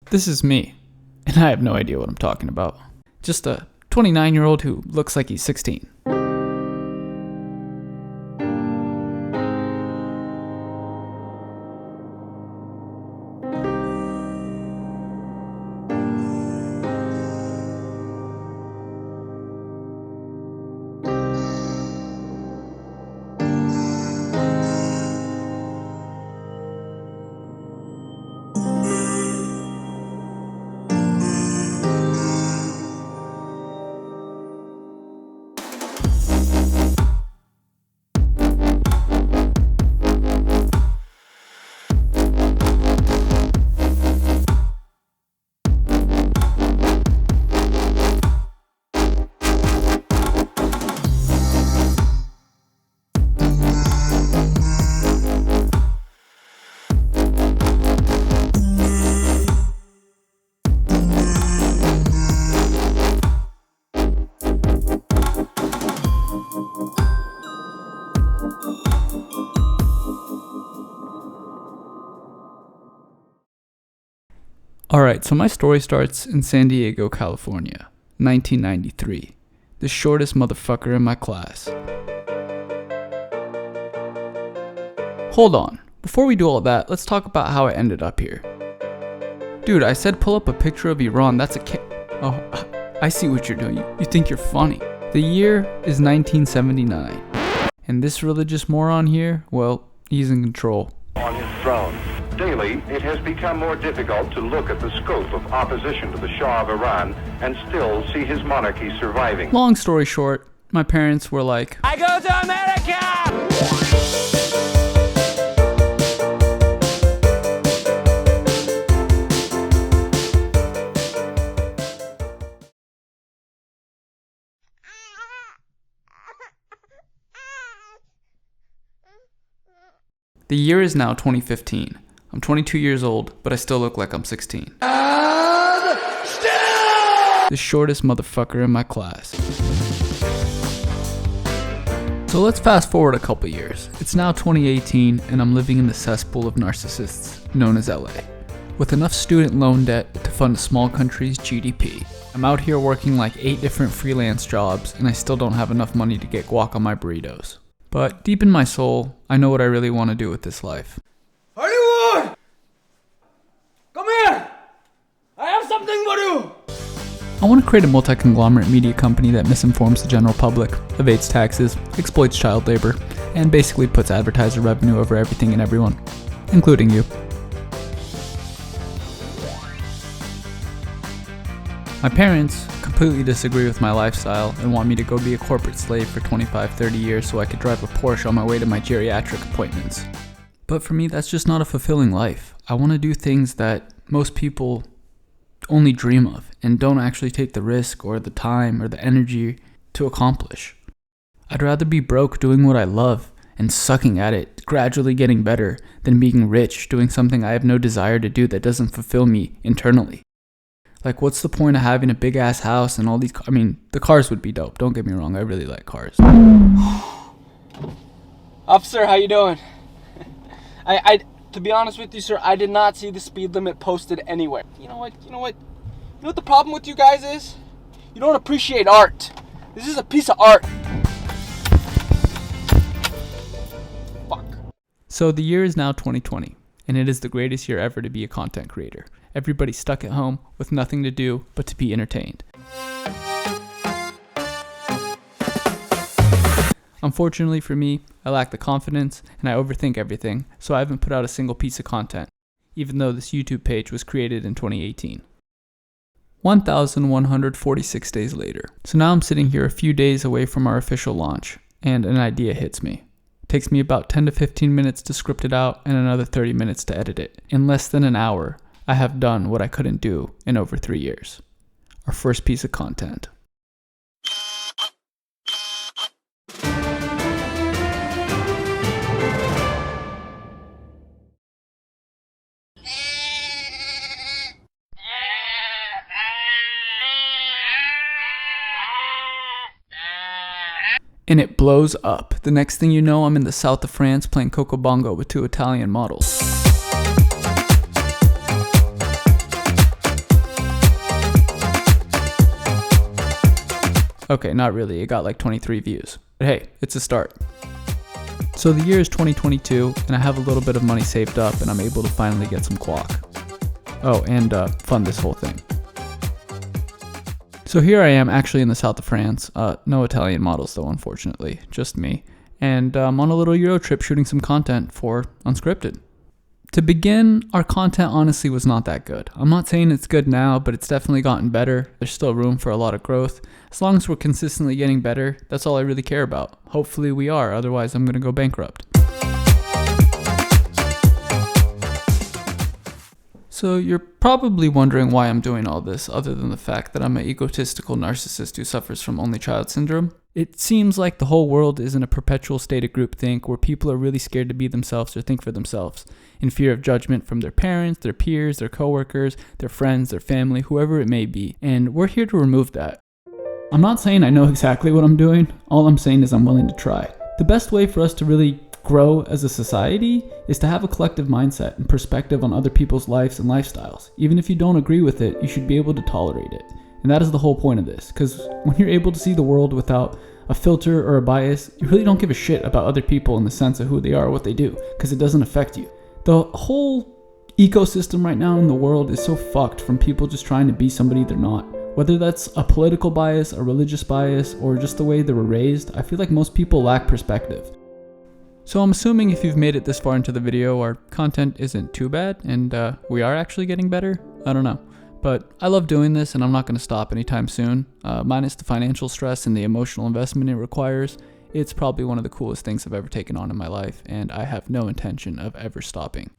This is me, and I have no idea what I'm talking about. Just a 29-year-old who looks like he's 16. Alright, so my story starts in San Diego, California, 1993. The shortest motherfucker in my class. Hold on, before we do all that, let's talk about how I ended up here. Dude, I said pull up a picture of Iran, that's a Oh, I see what you're doing, you think you're funny. The year is 1979, and this religious moron here, well, he's in control. On his throne. Daily, it has become more difficult to look at the scope of opposition to the Shah of Iran and still see his monarchy surviving. Long story short, my parents were like, I go to America! The year is now 2015. I'm 22 years old, but I still look like I'm 16. The shortest motherfucker in my class. So let's fast forward a couple years. It's now 2018, and I'm living in the cesspool of narcissists known as LA. With enough student loan debt to fund a small country's GDP. I'm out here working like 8 different freelance jobs, and I still don't have enough money to get guac on my burritos. But deep in my soul, I know what I really want to do with this life. Hollywood! Come here! I have something for you! I want to create a multi-conglomerate media company that misinforms the general public, evades taxes, exploits child labor, and basically puts advertiser revenue over everything and everyone, including you. My parents completely disagree with my lifestyle and want me to go be a corporate slave for 25-30 years so I could drive a Porsche on my way to my geriatric appointments. But for me, that's just not a fulfilling life. I want to do things that most people only dream of and don't actually take the risk or the time or the energy to accomplish. I'd rather be broke doing what I love and sucking at it, gradually getting better, than being rich doing something I have no desire to do that doesn't fulfill me internally. Like, what's the point of having a big-ass house and all these... the cars would be dope. Don't get me wrong. I really like cars. Officer, how you doing? To be honest with you, sir, I did not see the speed limit posted anywhere. You know what the problem with you guys is? You don't appreciate art. This is a piece of art. Fuck. So the year is now 2020, and it is the greatest year ever to be a content creator. Everybody's stuck at home with nothing to do but to be entertained. Unfortunately for me, I lack the confidence and I overthink everything, so I haven't put out a single piece of content, even though this YouTube page was created in 2018. 1,146 days later. So now I'm sitting here a few days away from our official launch, and an idea hits me. It takes me about 10 to 15 minutes to script it out and another 30 minutes to edit it. In less than an hour, I have done what I couldn't do in over 3 years. Our first piece of content. And it blows up. The next thing you know, I'm in the south of France playing Coco Bongo with 2 Italian models. Okay, not really, it got like 23 views. But hey, it's a start. So the year is 2022, and I have a little bit of money saved up, and I'm able to finally get some guac. Oh, and fund this whole thing. So here I am, actually in the south of France. No Italian models though, unfortunately, just me. And I'm on a little Euro trip shooting some content for Unscripted. To begin, our content honestly was not that good. I'm not saying it's good now, but it's definitely gotten better. There's still room for a lot of growth. As long as we're consistently getting better, that's all I really care about. Hopefully we are, otherwise I'm gonna go bankrupt. So you're probably wondering why I'm doing all this, other than the fact that I'm an egotistical narcissist who suffers from only child syndrome. It seems like the whole world is in a perpetual state of groupthink where people are really scared to be themselves or think for themselves, in fear of judgment from their parents, their peers, their coworkers, their friends, their family, whoever it may be. And we're here to remove that. I'm not saying I know exactly what I'm doing. All I'm saying is I'm willing to try. The best way for us to really grow as a society is to have a collective mindset and perspective on other people's lives and lifestyles. Even if you don't agree with it, you should be able to tolerate it. And that is the whole point of this, because when you're able to see the world without a filter or a bias, you really don't give a shit about other people in the sense of who they are or what they do, because it doesn't affect you. The whole ecosystem right now in the world is so fucked from people just trying to be somebody they're not. Whether that's a political bias, a religious bias, or just the way they were raised, I feel like most people lack perspective. So I'm assuming if you've made it this far into the video, our content isn't too bad, and we are actually getting better. I don't know. But I love doing this, and I'm not going to stop anytime soon. Minus the financial stress and the emotional investment it requires, it's probably one of the coolest things I've ever taken on in my life, and I have no intention of ever stopping.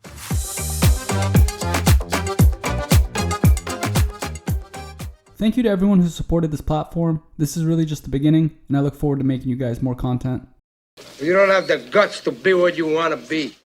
Thank you to everyone who supported this platform. This is really just the beginning, and I look forward to making you guys more content. You don't have the guts to be what you want to be.